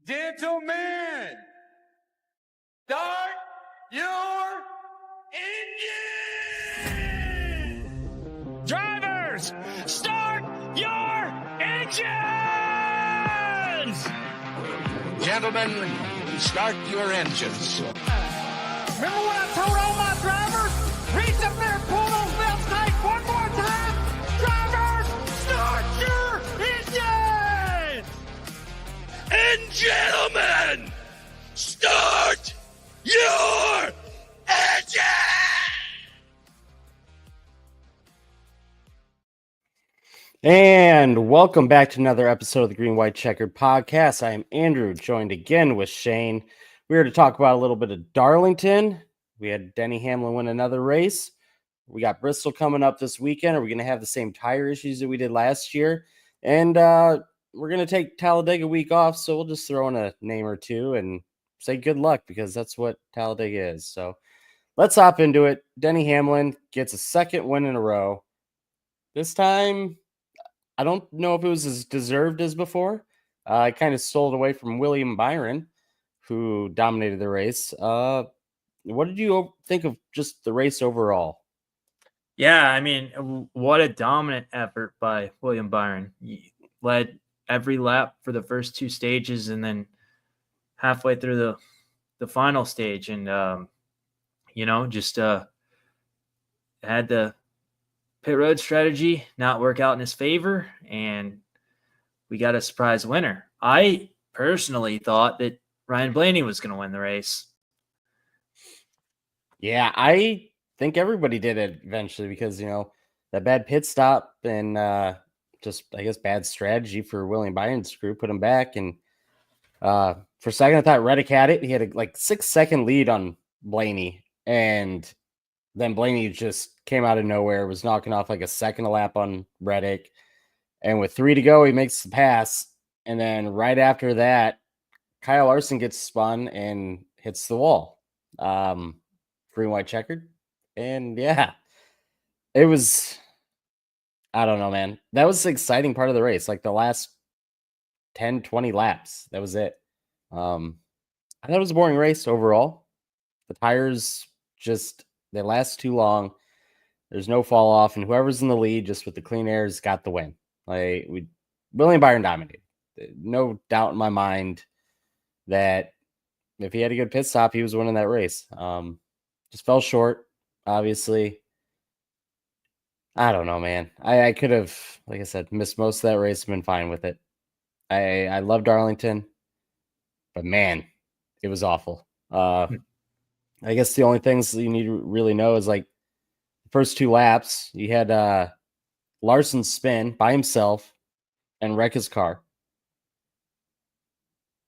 Gentlemen, start your engine! Drivers, start your engines! Gentlemen, start your engines. Remember what I told all my drivers? Reach up there and pull those belts tight one more time. Drivers, start your engines! And gentlemen, start your engine! And welcome back to another episode of the Green White Checkered Podcast. I am Andrew, joined again with Shane. We're here to talk about a little bit of Darlington. We had Denny Hamlin win another race. We got Bristol coming up this weekend. Are we going to have the same tire issues that we did last year? And we're going to take Talladega week off, so we'll just throw in a name or two and say good luck because that's what Talladega is. So let's hop into it. Denny Hamlin gets a second win in a row. This time, I don't know if it was as deserved as before. I kind of stole it away from William Byron, who dominated the race. What did you think of just the race overall? Yeah, I mean, what a dominant effort by William Byron. He led every lap for the first two stages and then halfway through the final stage. And, just had the pit road strategy not work out in his favor, and we got a surprise winner. I personally thought that Ryan Blaney was going to win the race. Yeah, I think everybody did it eventually because, that bad pit stop and just, I guess, bad strategy for William Byron's crew put him back. And for a second, I thought Reddick had it. He had a 6-second lead on Blaney, and then Blaney just came out of nowhere, was knocking off a second a lap on Reddick. And with 3 to go, he makes the pass. And then right after that, Kyle Larson gets spun and hits the wall. Green, white, checkered. And yeah, it was, I don't know, man. That was the exciting part of the race. The last 10, 20 laps. That was it. I thought it was a boring race overall. The tires they last too long. There's no fall off, and whoever's in the lead just with the clean airs got the win. William Byron dominated. No doubt in my mind that if he had a good pit stop, he was winning that race. Just fell short, obviously. I don't know, man. I could have, like I said, missed most of that race and been fine with it. I love Darlington, but man, it was awful. I guess the only things that you need to really know is the first 2 laps, you had Larson spin by himself and wreck his car,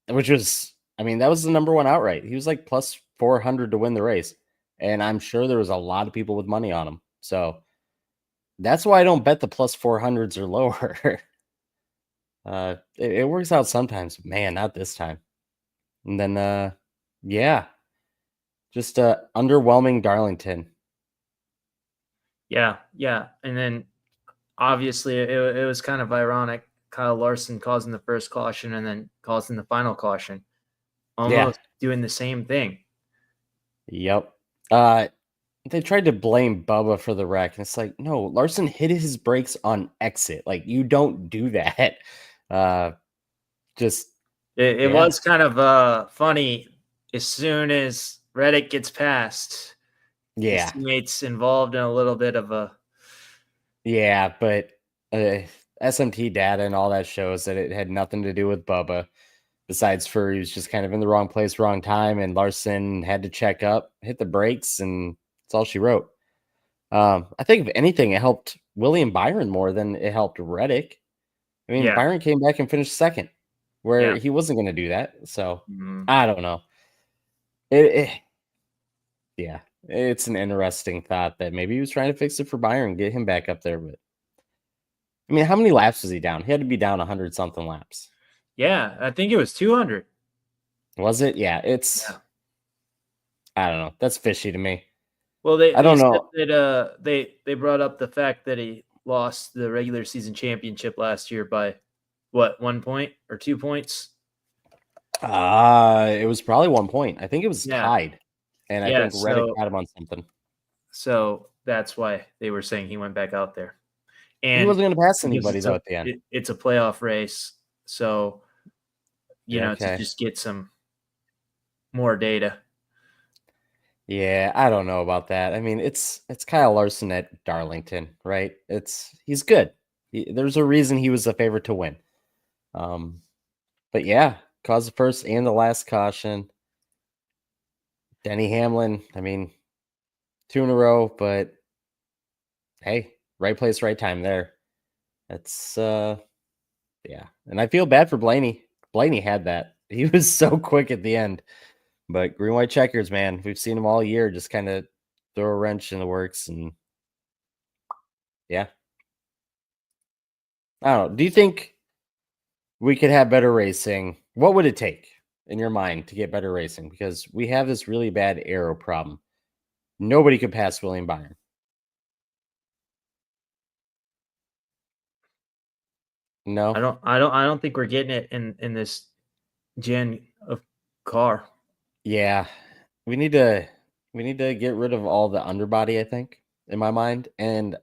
which was, that was the number one outright. He was plus 400 to win the race. And I'm sure there was a lot of people with money on him. So that's why I don't bet the plus 400s or lower. It works out sometimes, but man, not this time. And then, just underwhelming Darlington. Yeah. And then obviously it was kind of ironic. Kyle Larson causing the first caution and then causing the final caution. Almost doing the same thing. Yep. They tried to blame Bubba for the wreck, and it's no, Larson hit his brakes on exit. You don't do that. It was kind of funny as soon as Reddick gets past. Yeah, his teammates involved in a little bit of a. Yeah, but SMT data and all that shows that it had nothing to do with Bubba. Besides he was just kind of in the wrong place, wrong time, and Larson had to check up, hit the brakes, and that's all she wrote. I think if anything, it helped William Byron more than it helped Reddick. Byron came back and finished second, where he wasn't going to do that. So I don't know. It's an interesting thought that maybe he was trying to fix it for Byron, get him back up there. But how many laps was he down? He had to be down 100-something laps. Yeah, I think it was 200. Was it? Yeah, I don't know. That's fishy to me. Well, I don't know. That, they brought up the fact that he lost the regular season championship last year by 1 point or 2 points? It was probably 1 point. I think it was Yeah. tied. And I Yeah, think Reddick so got him on something. so that's why they were saying he went back out there. He And wasn't going to pass because anybody, though, at the end. it's a playoff race, so Yeah, to okay. just get some more data. Yeah, I don't know about that. I mean, it's Kyle Larson at Darlington, right? He's good. There's a reason he was the favorite to win. But yeah, caused the first and the last caution. Denny Hamlin, I mean, 2 in a row, but hey, right place, right time there. That's yeah. And I feel bad for Blaney. Blaney had that. He was so quick at the end. But green white checkers, man, we've seen him all year just kind of throw a wrench in the works, and yeah. I don't know. Do you think we could have better racing? What would it take in your mind to get better racing? Because we have this really bad aero problem. Nobody could pass William Byron. No. I don't think we're getting it in this gen of car. Yeah. We need to get rid of all the underbody, I think, in my mind. And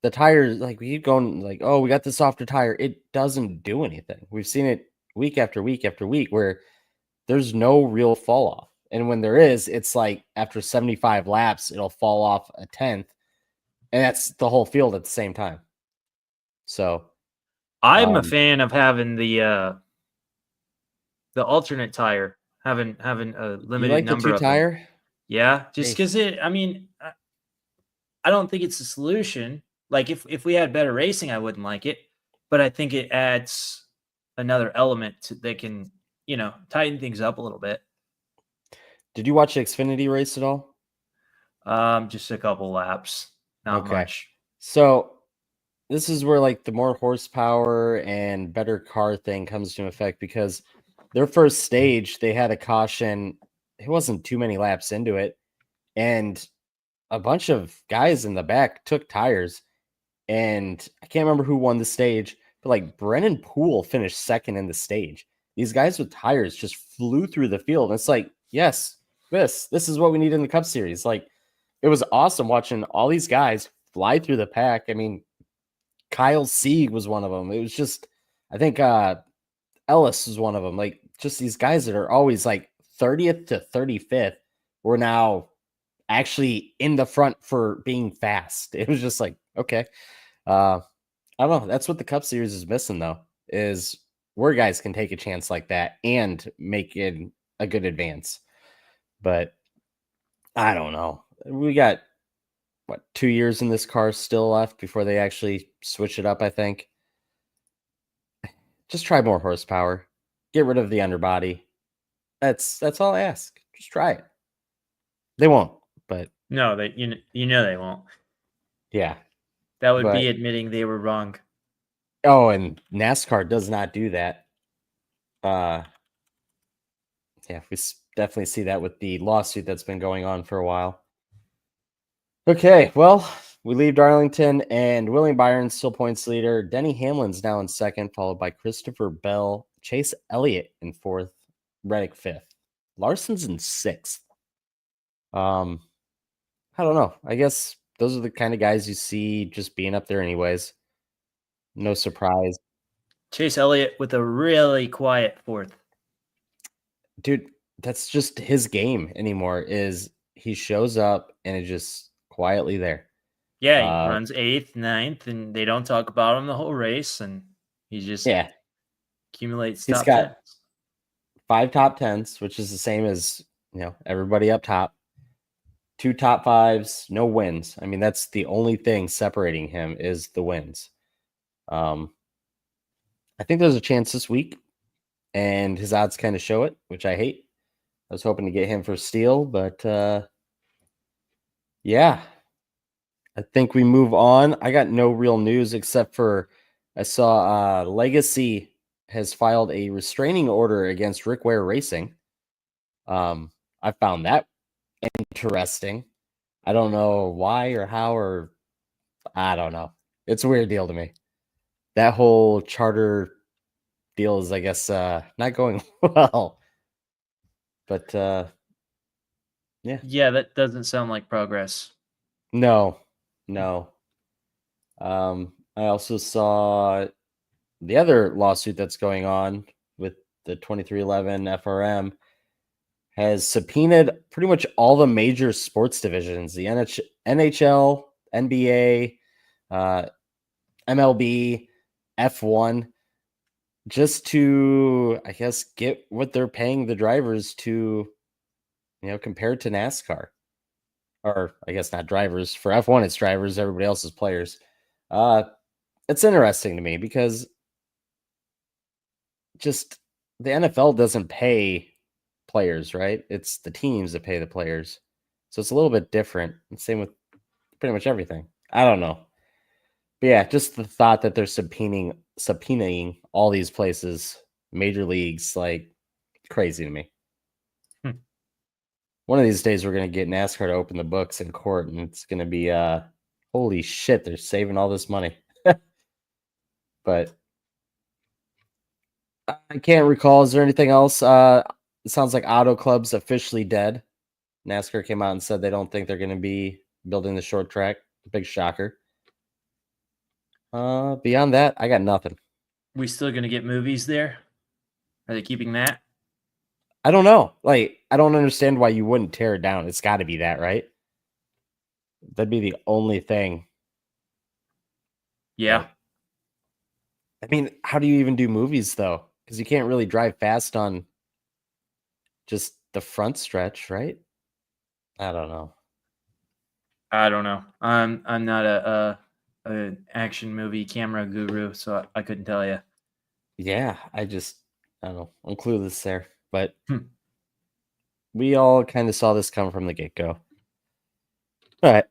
the tires, like we keep going like, oh, we got the softer tire. It doesn't do anything. We've seen it week after week after week where there's no real fall off. And when there is, it's like after 75 laps, it'll fall off a tenth. And that's the whole field at the same time. So I'm a fan of having the alternate tire, having a you limited like the number two of them. tire? Yeah, just Hey. because I mean, I don't think it's a solution. Like if we had better racing, I wouldn't like it, but I think it adds another element that can tighten things up a little bit. Did you watch the Xfinity race at all? Just a couple laps, not Okay. much. So this is where like the more horsepower and better car thing comes to effect, because their first stage, they had a caution. It wasn't too many laps into it. And a bunch of guys in the back took tires. And I can't remember who won the stage, but like Brennan Poole finished second in the stage. These guys with tires just flew through the field. And it's like, yes, this is what we need in the Cup Series. Like, it was awesome watching all these guys fly through the pack. I mean, Kyle Sieg was one of them. It was just, I think Ellis was one of them. Like, just these guys that are always like 30th to 35th were now actually in the front for being fast. It was just like, okay. I don't know. That's what the Cup Series is missing, though, is where guys can take a chance like that and make it a good advance. But I don't know. We got, 2 years in this car still left before they actually switch it up, I think. Just try more horsepower. Get rid of the underbody. That's all I ask. Just try it. They won't, but No, they they won't. yeah. That would But be admitting they were wrong. oh, and NASCAR does not do that. Yeah, we definitely see that with the lawsuit that's been going on for a while. Okay, well, we leave Darlington, and William Byron still points leader. Denny Hamlin's now in second, followed by Christopher Bell, Chase Elliott in fourth, Reddick fifth. Larson's in sixth. I don't know. I guess those are the kind of guys you see just being up there anyways. No surprise. Chase Elliott with a really quiet fourth. Dude, that's just his game anymore, is he shows up and is just quietly there. Yeah, he runs 8th, 9th, and they don't talk about him the whole race, and he just accumulates He's top got 10s. 5 top 10s, which is the same as everybody up top. 2 top 5s, no wins. I mean, that's the only thing separating him is the wins. I think there's a chance this week, and his odds kind of show it, which I hate. I was hoping to get him for steal, but yeah. I think we move on. I got no real news except for I saw Legacy has filed a restraining order against Rick Ware Racing. I found that interesting. I don't know why or how, or I don't know. It's a weird deal to me. That whole charter deal is, I guess, not going well. But Yeah, that doesn't sound like progress. no. I also saw the other lawsuit that's going on with the 2311 FRM has subpoenaed pretty much all the major sports divisions, the NHL, NBA, MLB, F1, just to, I guess, get what they're paying the drivers to, compared to NASCAR. Or I guess not drivers. For F1, it's drivers, everybody else is players. It's interesting to me because just the NFL doesn't pay players, right? It's the teams that pay the players. So it's a little bit different. And same with pretty much everything. I don't know. But yeah, just the thought that they're subpoenaing all these places, major leagues, like crazy to me. One of these days we're gonna get NASCAR to open the books in court, and it's gonna be holy shit, they're saving all this money. But I can't recall. Is there anything else? It sounds like Auto Club's officially dead. NASCAR came out and said they don't think they're going to be building the short track. Big shocker. Beyond that, I got nothing. We still gonna get movies there? Are they keeping that? I don't know. Like, I don't understand why you wouldn't tear it down. It's got to be that, right? That'd be the only thing. Yeah. I mean, how do you even do movies though? Because you can't really drive fast on just the front stretch, right? I don't know. I don't know. I'm not an action movie camera guru, so I couldn't tell you. Yeah, I don't know. I'm clueless there. But we all kind of saw this come from the get-go. All right.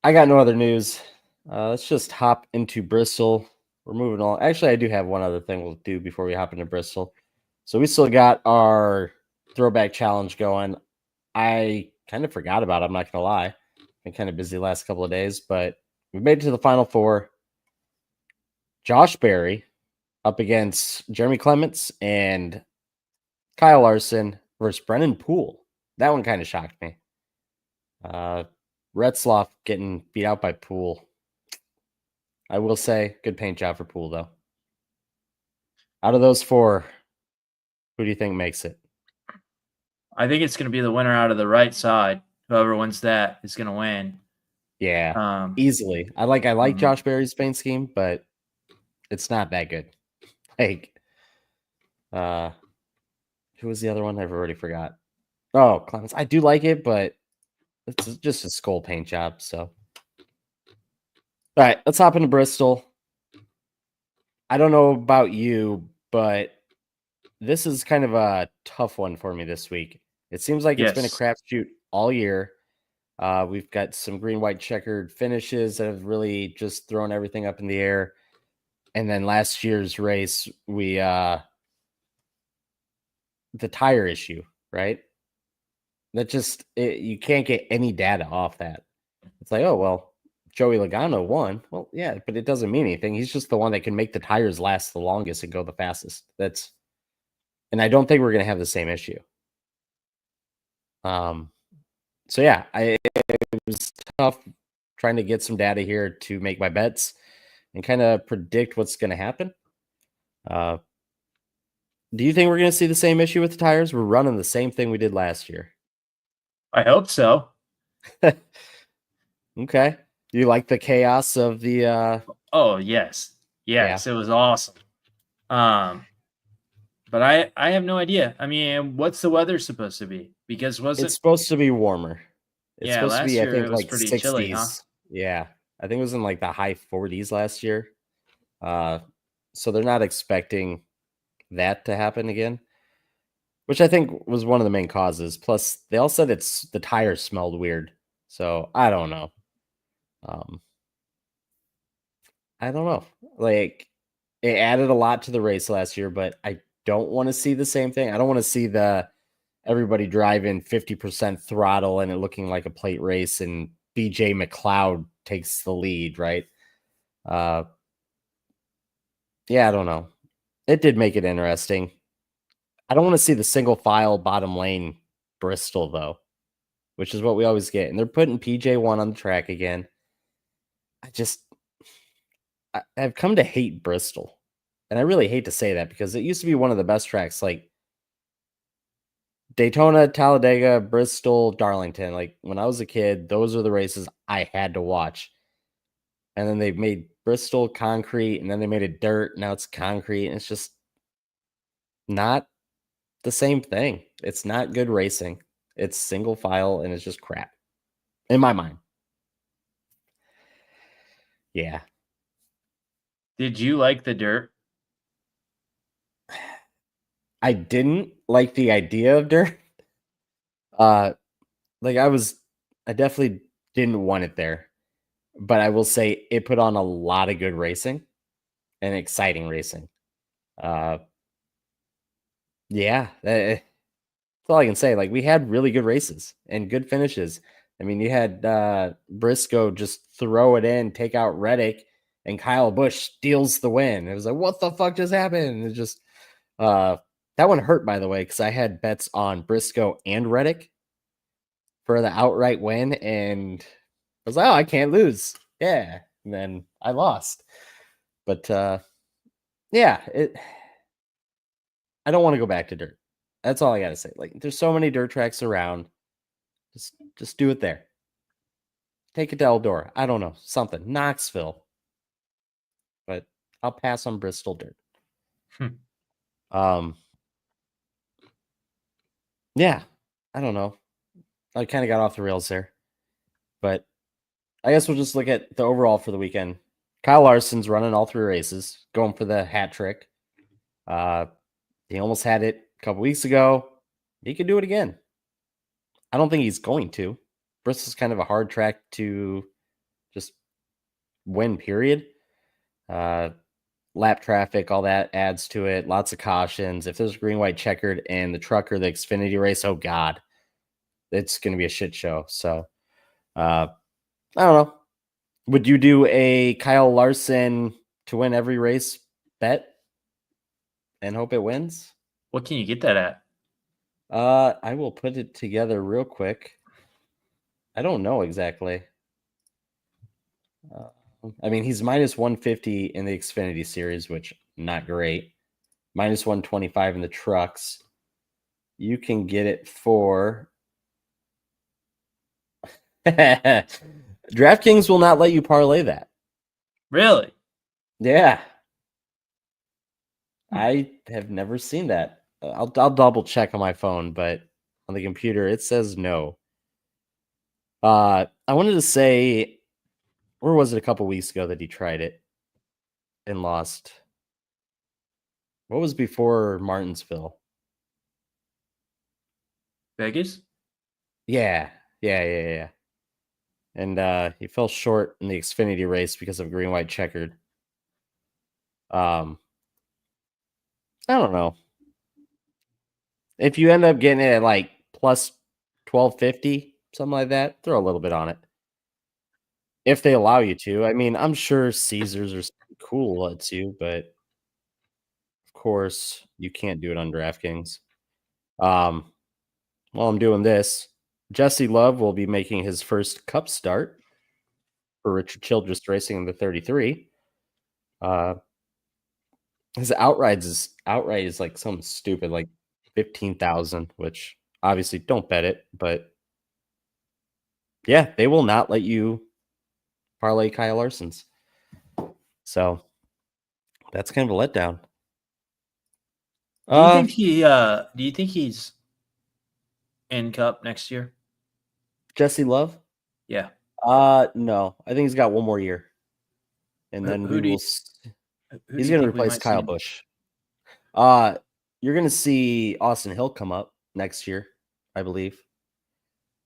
I got no other news. Let's just hop into Bristol. We're moving on. Actually, I do have one other thing we'll do before we hop into Bristol. So we still got our throwback challenge going. I kind of forgot about it, I'm not going to lie. Been kind of busy the last couple of days, but we made it to the Final Four. Josh Berry up against Jeremy Clements and Kyle Larson versus Brennan Poole. That one kind of shocked me. Retzloff getting beat out by Poole. I will say, good paint job for Poole, though. Out of those four, who do you think makes it? I think it's going to be the winner out of the right side. Whoever wins that is going to win. Yeah, easily. I like Josh Berry's paint scheme, but it's not that good. Like, who was the other one? I've already forgot. Oh, Clemens. I do like it, but it's just a skull paint job. So, all right, let's hop into Bristol. I don't know about you, but this is kind of a tough one for me this week. It seems like it's been a crapshoot all year. We've got some green-white checkered finishes that have really just thrown everything up in the air. And then last year's race, the tire issue, right? That you can't get any data off that. It's like, oh, well, Joey Logano won. Well, yeah, but it doesn't mean anything. He's just the one that can make the tires last the longest and go the fastest. And I don't think we're going to have the same issue. So yeah, it was tough trying to get some data here to make my bets and kind of predict what's going to happen. Do you think we're going to see the same issue with the tires? We're running the same thing we did last year. I hope so. Okay. Do you like the chaos of the Oh, yes. Yes, It was awesome. But I have no idea. I mean, what's the weather supposed to be? Because it's supposed to be warmer. It's yeah, supposed last to be, year I think, it was like pretty 60s. chilly, huh? Yeah. I think it was in like the high 40s last year. So they're not expecting that to happen again, which I think was one of the main causes. Plus, they all said the tires smelled weird. So I don't know. I don't know. Like, it added a lot to the race last year, but I don't want to see the same thing. I don't want to see everybody driving 50% throttle and it looking like a plate race and BJ McLeod takes the lead, right? Yeah, I don't know. It did make it interesting. I don't want to see the single file bottom lane Bristol though, which is what we always get. And they're putting PJ1 on the track again. I've come to hate Bristol. And I really hate to say that because it used to be one of the best tracks, like Daytona, Talladega, Bristol, Darlington. Like when I was a kid, those are the races I had to watch. And then they've made Bristol concrete, and then they made it dirt. Now it's concrete, and it's just not the same thing. It's not good racing. It's single file, and it's just crap in my mind. Yeah. Did you like the dirt? I didn't like the idea of dirt. Like I definitely didn't want it there. But I will say it put on a lot of good racing and exciting racing. Yeah, that's all I can say. Like we had really good races and good finishes. I mean, you had Briscoe just throw it in, take out Reddick, and Kyle Busch steals the win. It was like, what the fuck just happened? It just that one hurt, by the way, because I had bets on Briscoe and Reddick for the outright win, and I was like, oh, I can't lose. Yeah. And then I lost. But yeah, I don't want to go back to dirt. That's all I gotta say. Like, there's so many dirt tracks around. Just do it there. Take it to Eldora. I don't know. Something. Knoxville. But I'll pass on Bristol dirt. Yeah. I don't know. I kind of got off the rails there. But I guess we'll just look at the overall for the weekend. Kyle Larson's running all three races, going for the hat trick. He almost had it a couple weeks ago. He could do it again. I don't think he's going to. Bristol's kind of a hard track to just win, period. Lap traffic, all that adds to it. Lots of cautions. If there's green, white, checkered, and the truck or the Xfinity race, oh God, it's going to be a shit show. So, I don't know. Would you do a Kyle Larson to win every race bet and hope it wins? What can you get that at? I will put it together real quick. I don't know exactly. I mean, he's minus 150 in the Xfinity series, which not great. Minus 125 in the trucks. You can get it for DraftKings will not let you parlay that. Really? Yeah. I have never seen that. I'll double check on my phone, but on the computer it says no. I wanted to say, where was it a couple weeks ago that he tried it and lost? What was before Martinsville? Vegas? Yeah. And he fell short in the Xfinity race because of green, white, checkered. I don't know. If you end up getting it at like plus 1250, something like that, throw a little bit on it. If they allow you to. I mean, I'm sure Caesars or something cool lets you, but of course you can't do it on DraftKings. While I'm doing this, Jesse Love will be making his first Cup start for Richard Childress Racing in the 33. His outright is like something stupid, like 15,000, which obviously don't bet it, but yeah, they will not let you parlay Kyle Larson's. So that's kind of a letdown. Do you think he's in Cup next year? Jesse Love? Yeah. No. I think he's got one more year. And then he's going to replace Kyle Busch. You're going to see Austin Hill come up next year, I believe.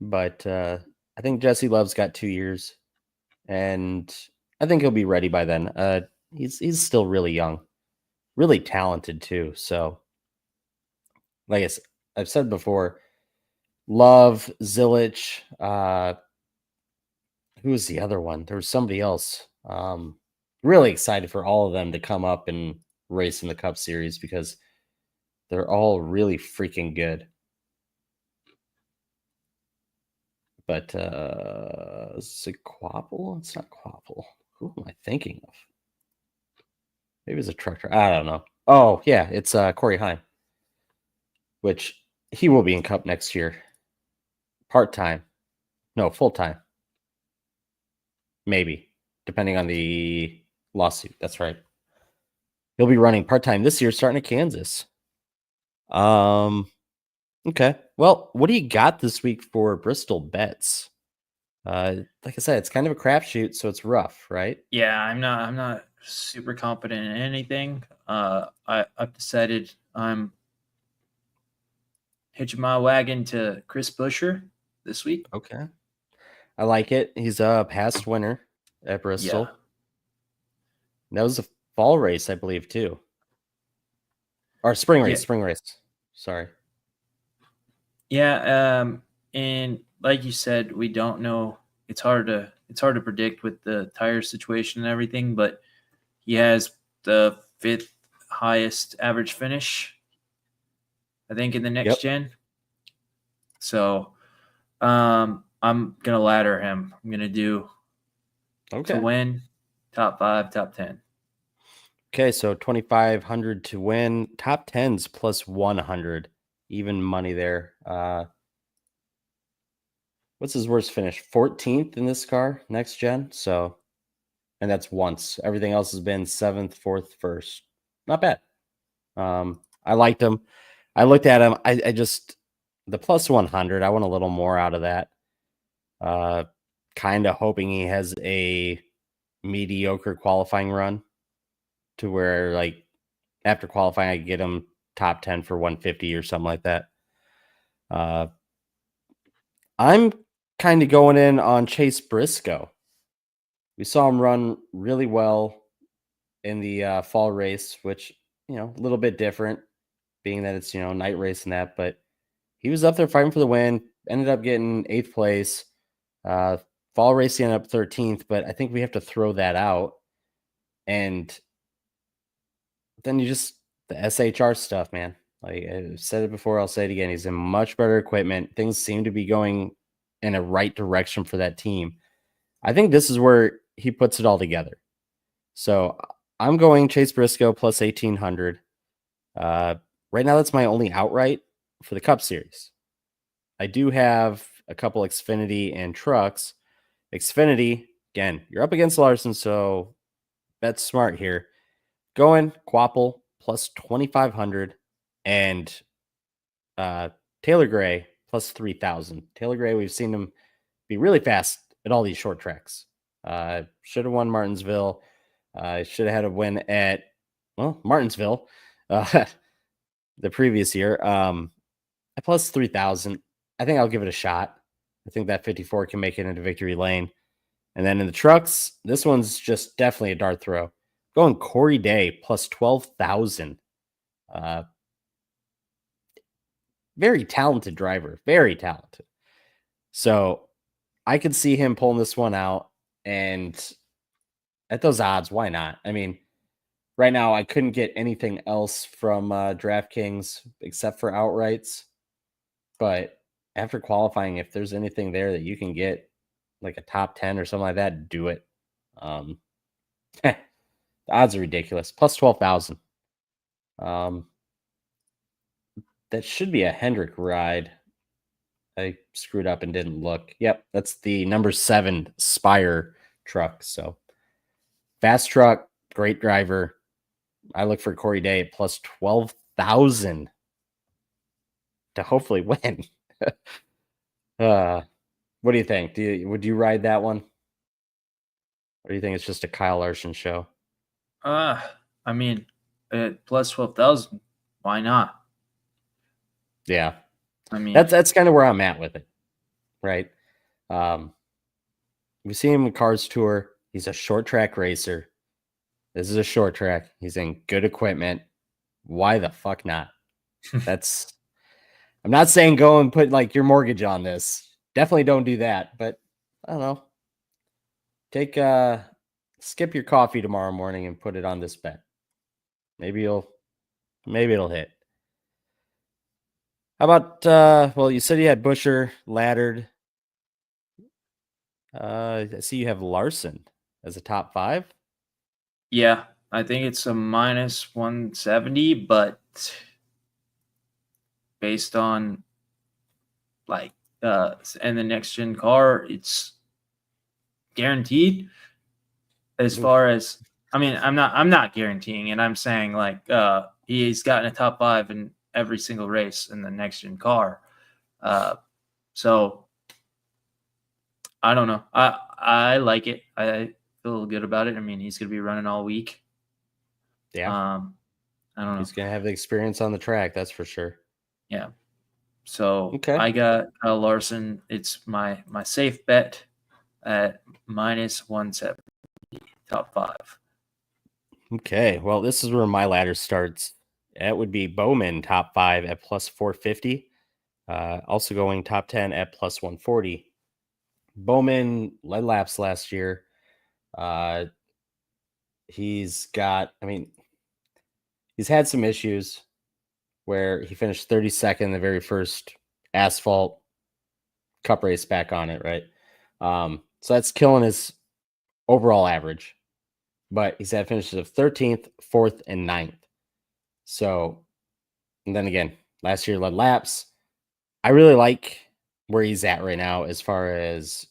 But I think Jesse Love's got 2 years, and I think he'll be ready by then. He's still really young, really talented too. So, like I've said before, Love, Zilich, who was the other one? There was somebody else. Really excited for all of them to come up and race in the Cup Series because they're all really freaking good. But is it Quapple? It's not Quapple. Who am I thinking of? Maybe it's a truck driver. I don't know. Oh, yeah, it's Corey Heim, which he will be in Cup next year. Part-time. No, full-time. Maybe, depending on the lawsuit. That's right. He'll be running part-time this year, starting at Kansas. Okay. Well, what do you got this week for Bristol bets? Like I said, it's kind of a crapshoot, so it's rough, right? Yeah, I'm not super confident in anything. I've decided I'm hitching my wagon to Chris Buescher this week. Okay. I like it. He's a past winner at Bristol. Yeah. That was a fall race, I believe, too. Or spring race, Sorry. Yeah, and like you said, we don't know. It's hard to predict with the tire situation and everything, but he has the 5th highest average finish, I think, in the next gen. So I'm gonna ladder him. I'm gonna do to win, top 5, top 10. Okay, so 2,500 to win. Top 10s plus 100. Even money there. What's his worst finish? 14th in this car, next gen. So, and that's once. Everything else has been 7th, 4th, 1st. Not bad. I liked him. I looked at him. I just, the plus 100, I want a little more out of that. Kind of hoping he has a mediocre qualifying run to where, like, after qualifying, I could get him top 10 for 150 or something like that. I'm kind of going in on Chase Briscoe. We saw him run really well in the fall race, which, a little bit different, being that it's, night race and that, but he was up there fighting for the win, ended up getting 8th place. Fall race, he ended up 13th, but I think we have to throw that out. And then the SHR stuff, man. Like I've said it before, I'll say it again. He's in much better equipment. Things seem to be going in a right direction for that team. I think this is where he puts it all together. So I'm going Chase Briscoe plus 1,800. Right now, that's my only outright for the Cup Series. I do have a couple Xfinity and trucks. Xfinity, again, you're up against Larson, so bet smart here. Going Quapple plus 2,500 and Taylor Gray plus 3,000. Taylor Gray, we've seen him be really fast at all these short tracks. Should have won Martinsville. Should have had a win at, Martinsville the previous year. At plus 3,000, I think I'll give it a shot. I think that 54 can make it into victory lane. And then in the trucks, this one's just definitely a dart throw. Going Corey Day plus 12,000. Very talented driver. Very talented. So I could see him pulling this one out. And at those odds, why not? I mean, right now I couldn't get anything else from DraftKings except for outrights. But after qualifying, if there's anything there that you can get, like a top 10 or something like that, do it. The odds are ridiculous. Plus 12,000. That should be a Hendrick ride. I screwed up and didn't look. Yep, that's the number 7 Spire truck. So fast truck, great driver. I look for Corey Day at plus 12,000 to hopefully win. What do you think? Would you ride that one? Or do you think it's just a Kyle Larson show? I mean, at plus 12,000, why not? Yeah. I mean, that's kind of where I'm at with it. Right. We see him in Cars Tour. He's a short track racer. This is a short track. He's in good equipment. Why the fuck not? I'm not saying go and put like your mortgage on this. Definitely don't do that. But I don't know. Skip your coffee tomorrow morning and put it on this bet. maybe it'll hit. How about well, you said you had Busher, Laddard. I see you have Larson as a top 5. Yeah, I think it's a minus 170, but based on like and the next gen car, it's guaranteed. As Oof. far as I'm not guaranteeing it. I'm saying like he's gotten a top 5 in every single race in the next gen car. So I don't know. I like it. I feel good about it. I mean, he's going to be running all week. Yeah. I don't know. He's going to have the experience on the track, that's for sure. Yeah. So Okay. I got Larson. It's my safe bet at minus 170, top 5. Okay. Well, this is where my ladder starts. That would be Bowman top 5 at plus 450. Also going top 10 at plus 140. Bowman led laps last year. He's had some issues where he finished 32nd in the very first asphalt cup race back on it, right? So that's killing his overall average. But he's had finishes of 13th, 4th, and 9th. So, and then again, last year led laps. I really like where he's at right now as far as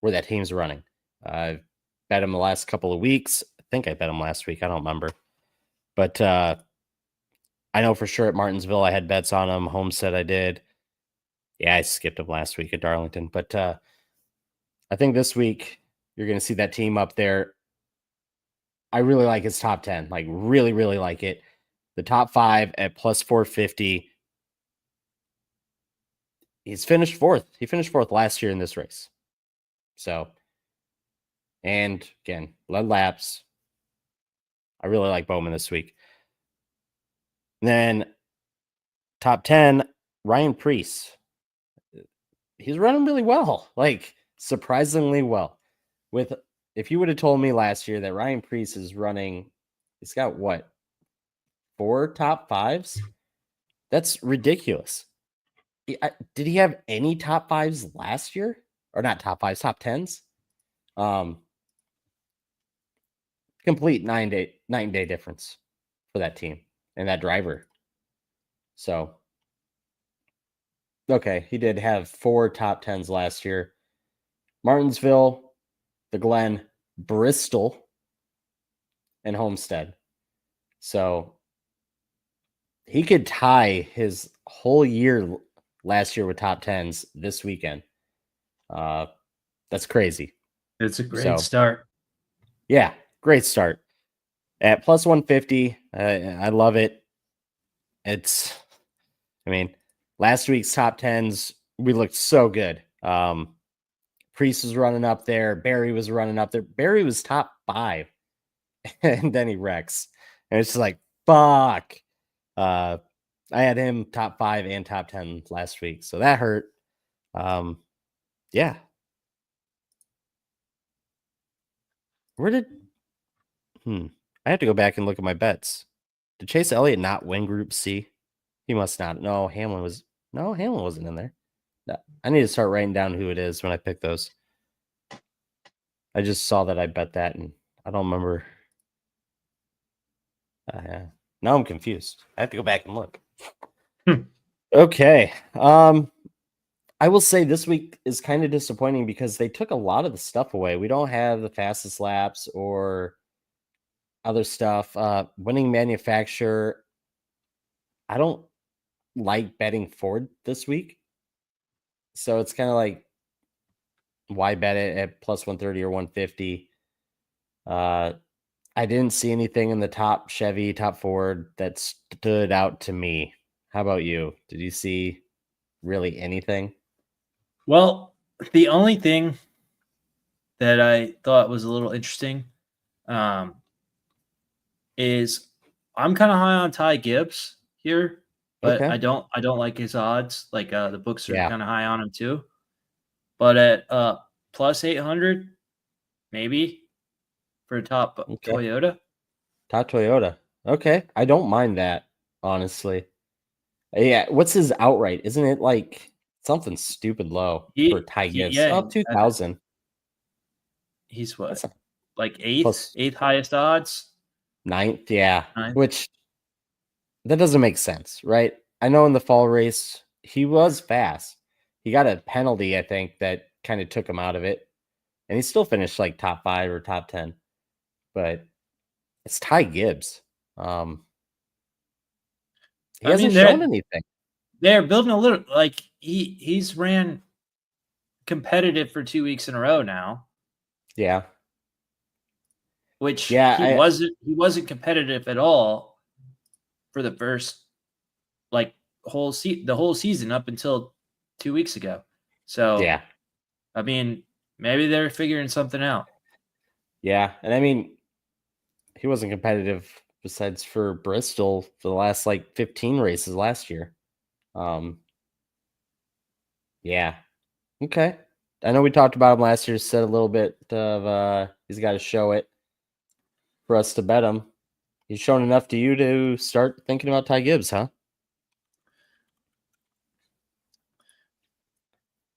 where that team's running. I've bet him the last couple of weeks. I think I bet him last week. I don't remember. But I know for sure at Martinsville I had bets on him. Homestead I did. Yeah, I skipped him last week at Darlington. But I think this week you're going to see that team up there. I really like his top 10. Like, really, really like it. The top 5 at plus 450. He's finished 4th. He finished 4th last year in this race. So, and again, led laps. I really like Bowman this week. And then top 10, Ryan Preece. He's running really well, like surprisingly well. If you would have told me last year that Ryan Preece is running, he's got what, 4 top 5s? That's ridiculous. Did he have any top 5s last year? Or not top 5s, top 10s? Complete night and day difference for that team and that driver. So, okay, he did have 4 top 10s last year. Martinsville, the Glen, Bristol, and Homestead. So he could tie his whole year last year with top 10s this weekend. That's crazy. It's a great start. Yeah, great start. At plus 150, I love it. Last week's top 10s, we looked so good. Priest was running up there. Barry was running up there. Barry was top 5. And then he wrecks. And it's just like, fuck. I had him top 5 and top 10 last week. So that hurt. Yeah. I have to go back and look at my bets. Did Chase Elliott not win Group C? He must not. No, Hamlin wasn't in there. No, I need to start writing down who it is when I pick those. I just saw that I bet that, and I don't remember. Now I'm confused. I have to go back and look. Okay. I will say this week is kind of disappointing because they took a lot of the stuff away. We don't have the fastest laps or other stuff. Winning manufacturer. I don't like betting Ford this week. So it's kind of like, why bet it at plus 130 or 150? I didn't see anything in the top Chevy, top Ford that stood out to me. How about you? Did you see really anything? Well, the only thing that I thought was a little interesting is I'm kind of high on Ty Gibbs here, but Okay. I don't like his odds. Like the books are Yeah. kind of high on him too. But at plus 800, maybe for a top Okay. Toyota. Top Toyota. Okay. I don't mind that, honestly. Yeah. What's his outright? Isn't it like something stupid low for Ty Gibbs? Yeah, Oh, 2,000. he's That's what, not like plus eighth highest odds. ninth. Yeah. Ninth. Which that doesn't make sense, right? I know in the fall race, he was fast. He got a penalty, I think, that kind of took him out of it. And he still finished like top 5 or top 10. But it's Ty Gibbs. He I mean, hasn't shown anything. they're building a little, like he's ran competitive for 2 weeks in a row now, Yeah. which Yeah. he wasn't competitive at all for the first like the whole season up until 2 weeks ago. So Yeah. I mean, maybe they're figuring something out. Yeah. And I mean, he wasn't competitive besides for Bristol for the last like 15 races last year. Yeah. Okay. I know we talked about him last year, said a little bit of he's got to show it for us to bet him. He's shown enough to you to start thinking about Ty Gibbs, huh?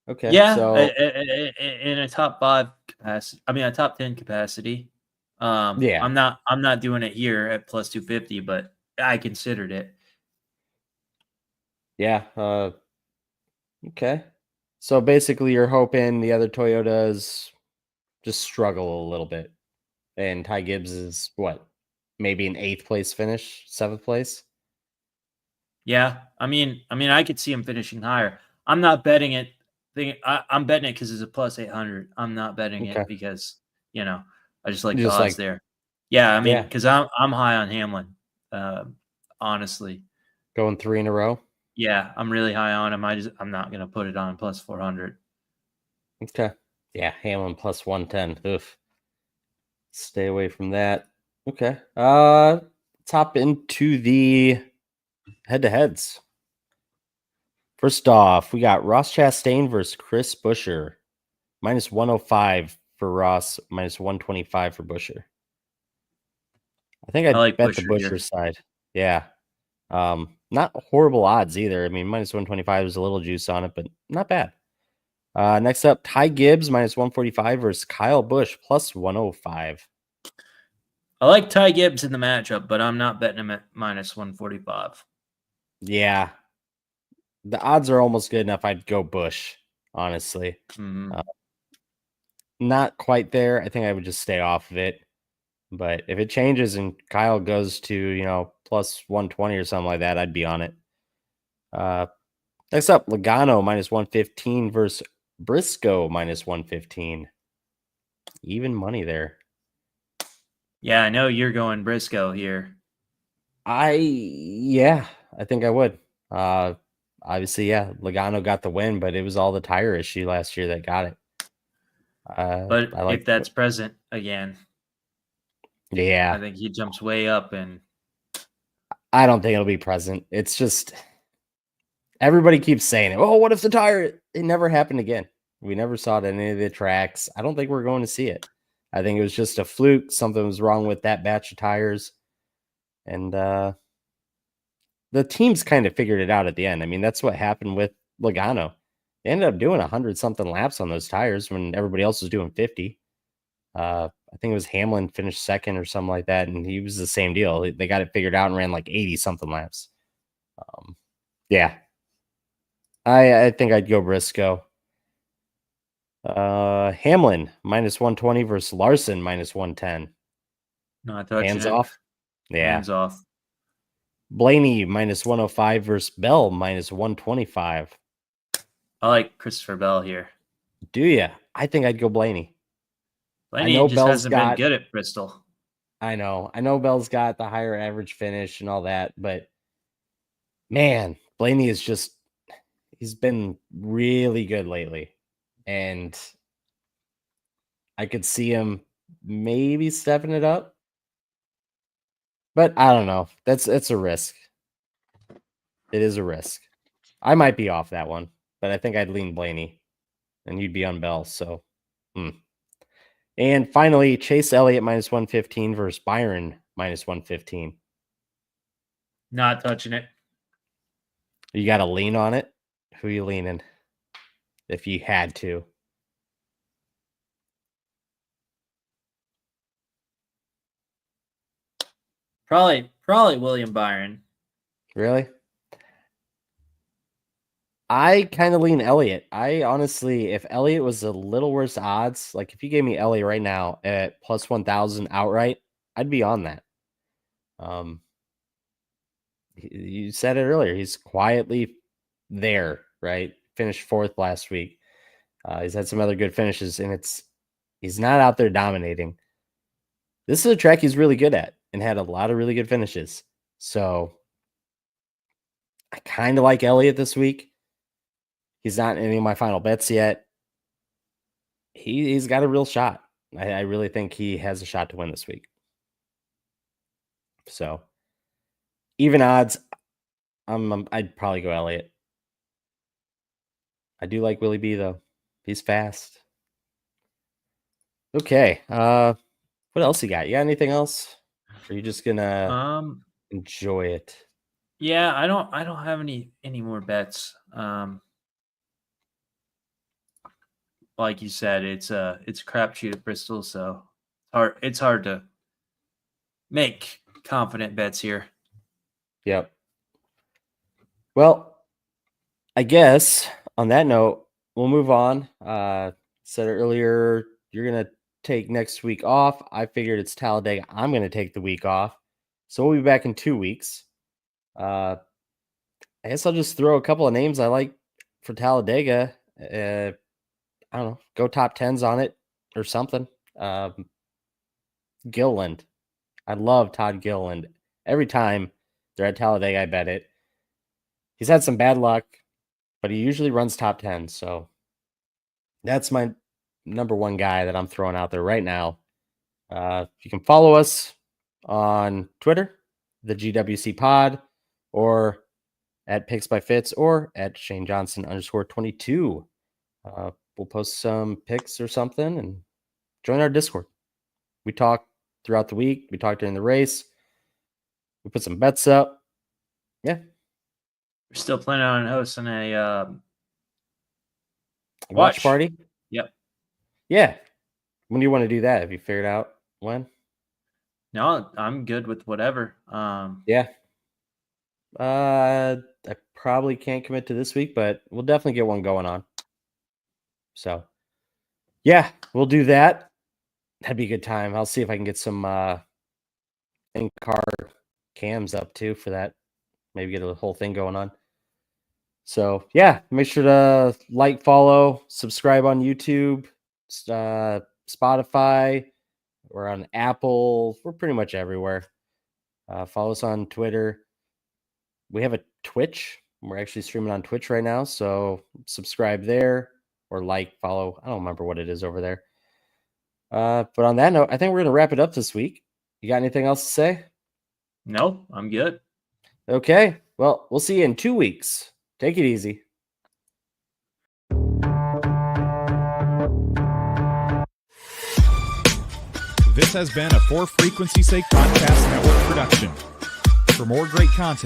Okay. Yeah, So in a top 5 capacity, I mean a top 10 capacity. yeah. I'm not doing it here at plus 250, but I considered it. Yeah. Okay. So basically you're hoping the other Toyotas just struggle a little bit. And Ty Gibbs is what? Maybe an 8th place finish, 7th place? Yeah, I mean, I could see him finishing higher. I'm not betting it. I'm betting it because it's a plus 800. I'm not betting Okay. it because I just like the Just odds like there. Yeah, I mean, yeah. because I'm high on Hamlin. Honestly, Going 3 in a row. yeah, I'm really high on him. I'm not gonna put it on plus 400. Okay. Yeah, Hamlin plus 110. Oof. Stay away from that. Okay. Top into the head-to-heads. First off, we got Ross Chastain versus Chris Buescher. Minus 105 for Ross, minus 125 for Buescher. I think I'd like bet the Buescher here. Buescher side. Yeah. Not horrible odds either. I mean, minus 125 is a little juice on it, but not bad. Next up, Ty Gibbs minus 145 versus Kyle Busch plus 105. I like Ty Gibbs in the matchup, but I'm not betting him at minus 145. Yeah. The odds are almost good enough. I'd go Busch, honestly. Mhm. Not quite there. I think I would just stay off of it. But if it changes and Kyle goes to, plus 120 or something like that, I'd be on it. Next up, Logano minus 115 versus Briscoe minus 115. Even money there. Yeah, I know you're going Briscoe here. I think I would. Obviously, yeah, Logano got the win, but it was all the tire issue last year that got it. But if that's present again, yeah, I think he jumps way up, and I don't think it'll be present. It's just everybody keeps saying it. Oh, what if the tire? It never happened again. We never saw it at any of the tracks. I don't think we're going to see it. I think it was just a fluke. Something was wrong with that batch of tires. And the teams kind of figured it out at the end. I mean, that's what happened with Logano. They ended up doing 100-something laps on those tires when everybody else was doing 50. I think it was Hamlin finished second or something like that, and he was the same deal. They got it figured out and ran like 80-something laps. Yeah. I think I'd go Briscoe. Hamlin minus 120 versus Larson minus 110. not touching Hands it. off. Yeah. Hands off. Blaney minus 105 versus Bell minus 125. I like Christopher Bell here. Do ya? I think I'd go Blaney. Blaney know just Bell's hasn't been got- good at Bristol. I know Bell's got the higher average finish and all that, but man, Blaney is he's been really good lately. And I could see him maybe stepping it up. But I don't know. It's a risk. It is a risk. I might be off that one, but I think I'd lean Blaney. And you'd be on Bell, so. And finally, Chase Elliott minus 115 versus Byron minus 115. Not touching it. You got to lean on it. Who you leaning? If you had to. Probably William Byron. Really? I kind of lean Elliott. I honestly, if Elliott was a little worse odds, like if you gave me Elliott right now at plus 1,000 outright, I'd be on that. You said it earlier. He's quietly there, right? Finished fourth last week. He's had some other good finishes, and he's not out there dominating. This is a track he's really good at and had a lot of really good finishes. So I kind of like Elliott this week. He's not in any of my final bets yet. He's got a real shot. I really think he has a shot to win this week. So even odds, I'd probably go Elliott. I do like Willie B though. He's fast. Okay. What else you got? You got anything else? Or are you just gonna enjoy it? Yeah, I don't have any more bets. Like you said, it's a crapshoot at Bristol, so it's hard to make confident bets here. Yep. Well, I guess on that note, we'll move on. Said earlier, you're going to take next week off. I figured it's Talladega. I'm going to take the week off. So we'll be back in 2 weeks. I guess I'll just throw a couple of names I like for Talladega. I don't know, go top 10s on it or something. Gilliland. I love Todd Gilliland. Every time they're at Talladega, I bet it. He's had some bad luck, but he usually runs top 10. So that's my number one guy that I'm throwing out there right now. You can follow us on Twitter, the GWC pod, or at Picks by Fitz, or at Shane Johnson _22. We'll post some pics or something and join our Discord. We talk throughout the week. We talk during the race. We put some bets up. Yeah. We're still planning on hosting a watch party? Yep. Yeah. When do you want to do that? Have you figured out when? No, I'm good with whatever. Yeah. I probably can't commit to this week, but we'll definitely get one going on. So, yeah, we'll do that. That'd be a good time. I'll see if I can get some in-car cams up too for that. Maybe get a whole thing going on. So, yeah, make sure to like, follow, subscribe on YouTube, Spotify. We're on Apple. We're pretty much everywhere. Follow us on Twitter. We have a Twitch. We're actually streaming on Twitch right now, so subscribe there or follow. I don't remember what it is over there. But on that note, I think we're going to wrap it up this week. You got anything else to say? No, I'm good. Okay. Well, we'll see you in 2 weeks. Take it easy. This has been a For Frequency's Sake Podcast Network production. For more great content,